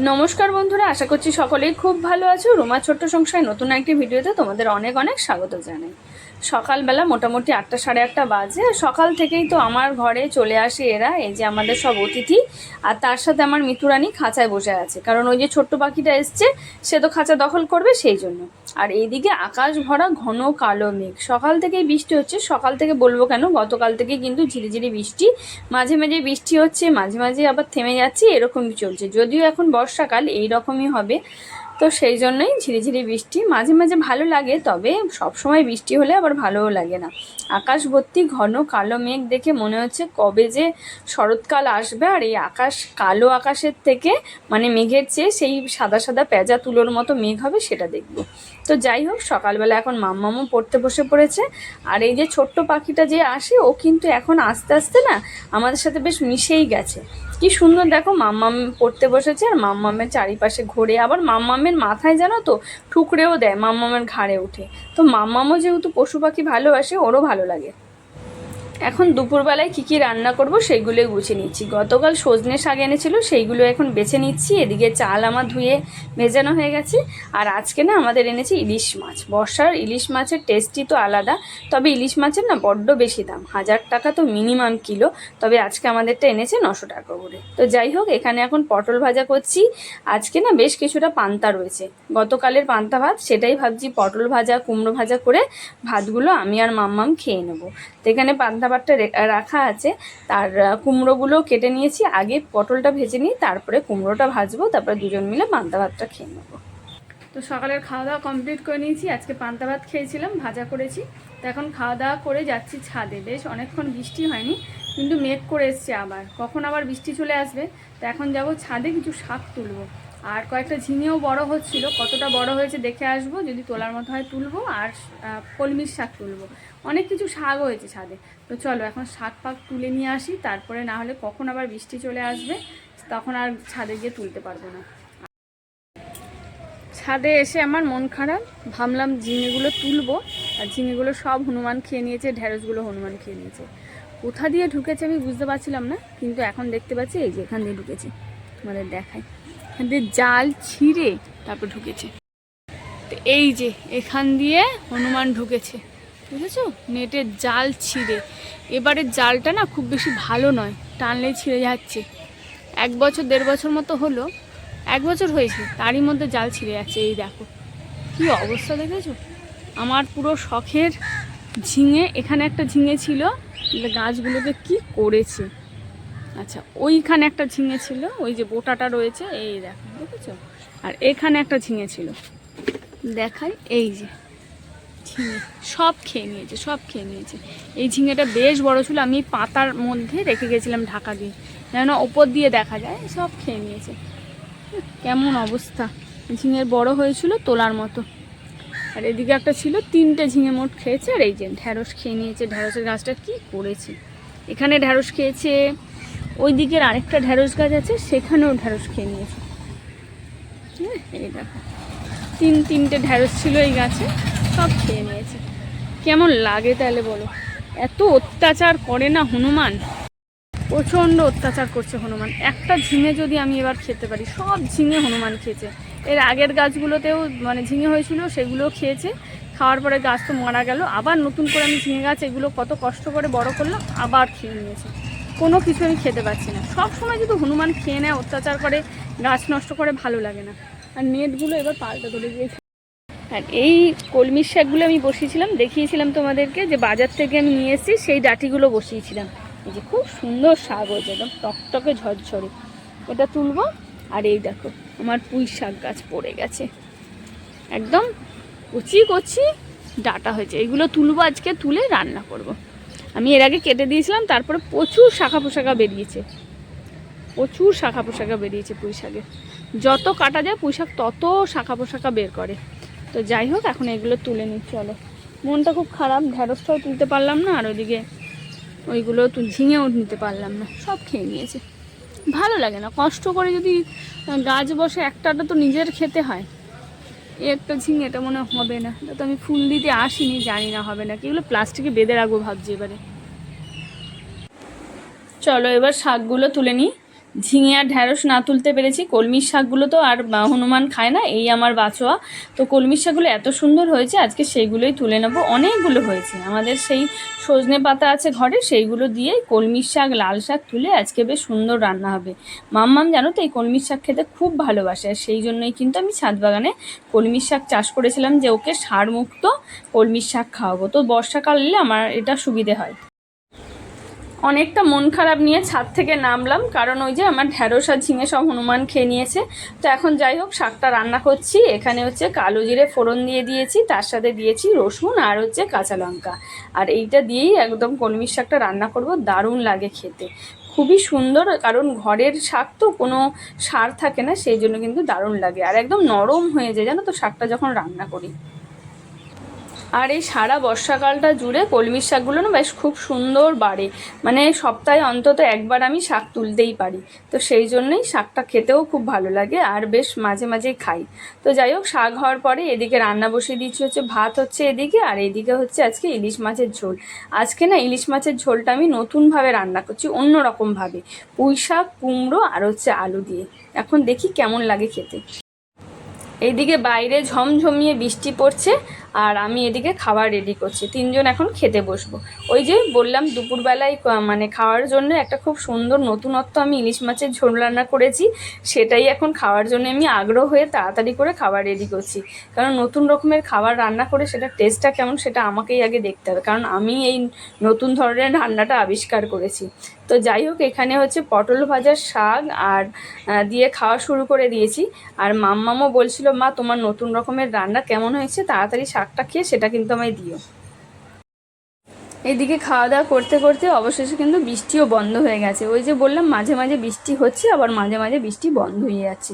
নমস্কার বন্ধুরা, আশা করছি সকলেই খুব ভালো আছো। রোমা ছোট্ট সংসারে নতুন একটি ভিডিওতে তোমাদের অনেক অনেক স্বাগত জানাই। সকালবেলা মোটামুটি 8টা সাড়ে 8টা বাজে। সকাল থেকেই তো আমার ঘরে চলে আসে এরা, এই যে আমাদের সব অতিথি। আর তার সাথে আমার মিতুরানি খাঁচায় বসে আছে, কারণ ওই যে ছোট্ট পাখিটা এসছে, সে তো খাঁচা দখল করবে, সেই জন্য। আর এইদিকে আকাশ ভরা ঘন কালো মেঘ। সকাল থেকেই বৃষ্টি হচ্ছে। সকাল থেকে বলবো কেন, গতকাল থেকে কিন্তু ঝিরিঝিরি বৃষ্টি, মাঝে মাঝে বৃষ্টি হচ্ছে, মাঝে মাঝে আবার থেমে যাচ্ছে, এরকমই চলছে। যদিও এখন বর্ষাকাল, এই রকমই হবে। তো সেই জন্যই ঝিরিঝিরি বৃষ্টি মাঝে মাঝে ভালো লাগে, তবে সব সময় বৃষ্টি হলে আবার ভালোও লাগে না। আকাশ ভর্তি ঘন কালো মেঘ দেখে মনে হচ্ছে কবে যে শরৎকাল আসবে। আর এই আকাশ, কালো আকাশের থেকে মানে মেঘের চেয়ে সেই সাদা সাদা পেঁজা তুলোর মতো মেঘ হবে, সেটা দেখবো। তো যাই হোক, সকালবেলা এখন মাম্মামও পড়তে বসে পড়েছে। আর এই যে ছোট্ট পাখিটা যে আসে, ও কিন্তু এখন আস্তে আস্তে না আমাদের সাথে বেশ মিশেই গেছে। কি সুন্দর দেখো, মাম্মাম পড়তে বসেছে আর মাম্মামের চারিপাশে ঘোরে। আবার মাম্মামের মাথায় জানো তো ঠুকরেও দেয়, মাম্মামের ঘাড়ে উঠে। তো মাম্মামও যেহেতু পশু পাখি ভালোবাসে, ওরও ভালো লাগে। এখন দুপুরবেলায় কি কি রান্না করব সেইগুলোই গুছিয়ে নিচ্ছি। গতকাল সজনে শাক এনেছিল, সেইগুলো এখন বেছে নিচ্ছি। এদিকে চাল আমার ধুয়ে ভেজানো হয়ে গেছে। আর আজকে না আমাদের এনেছে ইলিশ মাছ। বর্ষার ইলিশ মাছের টেস্টই তো আলাদা। তবে ইলিশ মাছের না বড্ড বেশি দাম, 1000 টাকা তো মিনিমাম কিলো। তবে আজকে আমাদেরটা এনেছে 900 টাকা করে। তো যাই হোক, এখানে এখন পটল ভাজা করছি। আজকে না বেশ কিছুটা পান্তা রয়েছে, গতকালের পান্তা ভাত, সেটাই ভাবছি পটল ভাজা কুমড়ো ভাজা করে ভাতগুলো আমি আর মাম্মাম খেয়ে নেবো। তো এখানে পান্তা ভাতটা রাখা আছে। তার কুমড়োগুলো কেটে নিয়েছি, আগে পটলটা ভেজে নিই, তারপরে কুমড়োটা ভাজবো, তারপরে দুজন মিলে পান্তা ভাতটা খেয়ে নেবো। তো সকালের খাওয়া দাওয়া কমপ্লিট করে নিয়েছি। আজকে পান্তা ভাত খেয়েছিলাম, ভাজা করেছি। তো এখন খাওয়া দাওয়া করে যাচ্ছি ছাদে। বেশ অনেকক্ষণ বৃষ্টি হয়নি, কিন্তু মেঘ করে এসছে আবার, কখন আবার বৃষ্টি চলে আসবে। তো এখন যাব ছাদে, কিছু শাক তুলবো। আর কয়েকটা ঝিঙেও বড় হচ্ছিল, কতটা বড় হয়েছে দেখে আসবো, যদি তোলার মতো হয় তুলবো। আর কলমির শাক তুলবো, অনেক কিছু শাক হয়েছে ছাদে। তো চলো এখন শাক ফাক তুলে নিয়ে আসি, তারপরে না হলে কখন আবার বৃষ্টি চলে আসবে, তখন আর ছাদে গিয়ে তুলতে পারবো না। ছাদে এসে আমার মন খারাপ, ভাবলাম ঝিঙেগুলো তুলবো। আর ঝিঙেগুলো সব হনুমান খেয়ে নিয়েছে, ঢেঁড়সগুলো হনুমান খেয়ে নিয়েছে। কোথা দিয়ে ঢুকেছে আমি বুঝতে পারছিলাম না, কিন্তু এখন দেখতে পাচ্ছি এই যে এখান দিয়ে ঢুকেছে। তোমাদের দেখাই, এখান দিয়ে জাল ছিঁড়ে তারপর ঢুকেছে। তো এই যে এখান দিয়ে হনুমান ঢুকেছে, বুঝেছো, নেটের জাল ছিঁড়ে। এবারের জালটা না খুব বেশি ভালো নয়, টানলেই ছিঁড়ে যাচ্ছে। 1 বছর 1.5 বছর মতো হলো, 1 বছর হয়েছে, তারই মধ্যে জাল ছিঁড়ে যাচ্ছে। এই দেখো কি অবস্থা, দেখেছো। আমার পুরো শখের ঝিঙে, এখানে একটা ঝিঙে ছিল, গাছগুলোকে কি করেছে। আচ্ছা, ওইখানে একটা ঝিঙে ছিল, ওই যে বোটাটা রয়েছে, এই দেখো, দেখেছো। আর এখানে একটা ঝিঙে ছিল, দেখাই, এই যে ঝিঙে সব খেয়ে নিয়েছে, সব খেয়ে নিয়েছে। এই ঝিঙেটা বেশ বড় ছিল, আমি পাতার মধ্যে রেখে গেছিলাম ঢাকা দিয়ে, যেন ওপর দিয়ে দেখা যায়। সব খেয়ে নিয়েছে, কেমন অবস্থা। ঝিঙের বড় হয়েছিল তোলার মতো। আর এদিকে একটা ছিল, 3টে ঝিঙে মোট খেয়েছে। আর এই যে ঢ্যাঁড়স খেয়ে নিয়েছে, ঢ্যাঁড়সের গাছটা কি করেছে। এখানে ঢ্যাঁড়স খেয়েছে, ওই দিকের আরেকটা ঢ্যাঁড়স গাছ আছে, সেখানেও ঢ্যাঁড়স খেয়ে নিয়েছে। হ্যাঁ, এই দেখো, 3টে ঢ্যাঁড়স ছিল এই গাছে, সব খেয়ে নিয়েছে। কেমন লাগে তাহলে বলো, এত অত্যাচার করে না হনুমান, প্রচণ্ড অত্যাচার করছে হনুমান। একটা ঝিঙে যদি আমি এবার খেতে পারি, সব ঝিঙে হনুমান খেয়েছে। এর আগের গাছগুলোতেও মানে ঝিঙে হয়েছিল, সেগুলোও খেয়েছে। খাওয়ার পরে গাছ তো মারা গেল, আবার নতুন করে আমি ঝিঙে গাছ এগুলো কত কষ্ট করে বড় করলাম, আবার খেয়ে নিয়েছে। কোনো কিছু আমি খেতে পারছি না। সব সময় যদি হনুমান খেয়ে নেয়, অত্যাচার করে, গাছ নষ্ট করে, ভালো লাগে না। আর নেটগুলো এবার পাল্টা ধরে দিয়েছে। আর এই কলমির শাকগুলো আমি বসিয়েছিলাম, দেখিয়েছিলাম তোমাদেরকে, যে বাজার থেকে আমি নিয়ে এসেছি, সেই ডাঁটিগুলো বসিয়েছিলাম। এই যে খুব সুন্দর শাক হয়েছে, একদম টকটকে ঝরঝরে। এটা তুলবো। আর এই দেখো আমার পুঁই শাক গাছ পড়ে গেছে, একদম কচি কচি ডাঁটা হয়েছে। এইগুলো তুলবো আজকে, তুলে রান্না করব। আমি এর আগে কেটে দিয়েছিলাম, তারপরে প্রচুর শাখা পোশাকা বেরিয়েছে, প্রচুর শাখা পোশাকা বেরিয়েছে পুঁই শাকে। যত কাটা যায় পুঁই শাক তত শাখা পোশাকা বের করে। তো যাই হোক, এখন এগুলো তুলে নিই। চলো, মনটা খুব খারাপ, ঢ্যাঁড়সটাও তুলতে পারলাম না, আর ওইদিকে ওইগুলো ঝিঙেও নিতে পারলাম না, সব খেয়ে নিয়েছে। ভালো লাগে না, কষ্ট করে যদি গাছ বসে, একটাটা তো নিজের খেতে হয়। একটা ঝিঙেটা মনে হবে না, তো আমি ফুল দিতে আসিনি, জানি না হবে না কি। এগুলো প্লাস্টিকে বেঁধে রাখবো ভাবছি এবারে। চলো এবার শাকগুলো তুলে নিই। ঝিঙে আর ঢ্যাঁড়স না তুলতে পেরেছি। কলমির শাকগুলো তো আর হনুমান খায় না, এই আমার বাছোয়া। তো কলমির শাকগুলো এত সুন্দর হয়েছে, আজকে সেইগুলোই তুলে নেবো। অনেকগুলো হয়েছে আমাদের, সেই সজনে পাতা আছে ঘরে, সেইগুলো দিয়ে কলমির শাক, লাল শাক তুলে আজকে বেশ সুন্দর রান্না হবে। মাম্মাম জানো তো এই কলমির শাক খেতে খুব ভালোবাসে, আর সেই জন্যই কিন্তু আমি ছাদ বাগানে কলমির শাক চাষ করেছিলাম, যে ওকে সারমুক্ত কলমির শাক খাওয়াবো। তো বর্ষাকাল এলে আমার এটা সুবিধে হয়। অনেকটা মন খারাপ নিয়ে ছাদ থেকে নামলাম, কারণ ওই যে আমার ঢ্যাঁড়স আর ঝিঙে সব হনুমান খেয়ে নিয়েছে। তো এখন যাই হোক, শাকটা রান্না করছি। এখানে হচ্ছে কালো জিরে ফোড়ন দিয়ে দিয়েছি, তার সাথে দিয়েছি রসুন আর হচ্ছে কাঁচা লঙ্কা, আর এইটা দিয়েই একদম কলমির শাকটা রান্না করব। দারুণ লাগে খেতে, খুবই সুন্দর, কারণ ঘরের শাক তো কোনো সার থাকে না, সেই জন্য কিন্তু দারুণ লাগে, আর একদম নরম হয়ে যায় জানো তো শাকটা যখন রান্না করি। আর এই সারা বর্ষাকালটা জুড়ে কলমির শাকগুলো না বেশ খুব সুন্দর বাড়ে, মানে সপ্তাহে অন্তত একবার আমি শাক তুলতেই পারি। তো সেই জন্যই শাকটা খেতেও খুব ভালো লাগে, আর বেশ মাঝে মাঝেই খাই। তো যাই হোক, শাক হওয়ার পরে এদিকে রান্না বসিয়ে দিচ্ছি, হচ্ছে ভাত হচ্ছে এদিকে, আর এদিকে হচ্ছে আজকে ইলিশ মাছের ঝোল। আজকে না ইলিশ মাছের ঝোলটা আমি নতুনভাবে রান্না করছি, অন্য রকমভাবে, পুঁই শাক, কুমড়ো আর হচ্ছে আলু দিয়ে। এখন দেখি কেমন লাগে খেতে। এইদিকে বাইরে ঝমঝমিয়ে বৃষ্টি পড়ছে, আর আমি এদিকে খাবার রেডি করছি। তিনজন এখন খেতে বসবো। ওই যে বললাম দুপুরবেলায় মানে খাওয়ার জন্য একটা খুব সুন্দর নতুনত্ব আমি ইলিশ মাছের ঝোল রান্না করেছি, সেটাই এখন খাওয়ার জন্য আমি আগ্রহ হয়ে তাড়াতাড়ি করে খাবার রেডি করছি। কারণ নতুন রকমের খাবার রান্না করে সেটা টেস্টটা কেমন সেটা আমাকেই আগে দেখতে হবে, কারণ আমি এই নতুন ধরনের রান্নাটা আবিষ্কার করেছি। তো যাই হোক, এখানে হচ্ছে পটল ভাজার শাক আর দিয়ে খাওয়া শুরু করে দিয়েছি। আর মাম্মামও বলছিল, মা তোমার নতুন রকমের রান্না কেমন হয়েছে, তাড়াতাড়ি শাকটা খেয়ে সেটা কিন্তু আমায় দিও। এদিকে খাওয়া দাওয়া করতে করতে অবশেষে কিন্তু বৃষ্টিও বন্ধ হয়ে গেছে। ওই যে বললাম মাঝে মাঝে বৃষ্টি হচ্ছে, আবার মাঝে মাঝে বৃষ্টি বন্ধ হয়ে যাচ্ছে।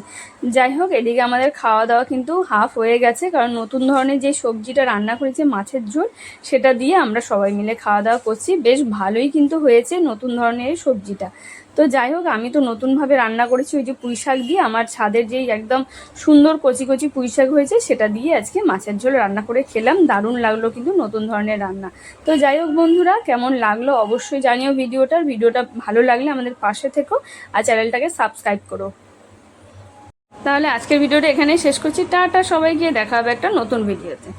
যাই হোক, এদিকে আমাদের খাওয়া দাওয়া কিন্তু হাফ হয়ে গেছে, কারণ নতুন ধরনের যে সবজিটা রান্না করেছে মাছের ঝোল, সেটা দিয়ে আমরা সবাই মিলে খাওয়া দাওয়া করছি। বেশ ভালোই কিন্তু হয়েছে নতুন ধরনের এই সবজিটা। তো যাই হোক, আমি তো নতুনভাবে রান্না করেছি ওই যে পুঁই শাক দিয়ে, আমার ছাদের যেই একদম সুন্দর কচি কচি পুঁই শাক হয়েছে সেটা দিয়ে আজকে মাছের ঝোল রান্না করে খেলাম। দারুণ লাগলো কিন্তু নতুন ধরনের রান্না। তো যাই হোক বন্ধুরা, কেমন লাগলো অবশ্যই জানিও ভিডিওটা ভালো লাগলে আমাদের পাশে থেকো, আর চ্যানেলটাকে সাবস্ক্রাইব করো। তাহলে আজকের ভিডিওটা এখানেই শেষ করছি। টাটা সবাইকে, দেখা হবে একটা নতুন ভিডিওতে।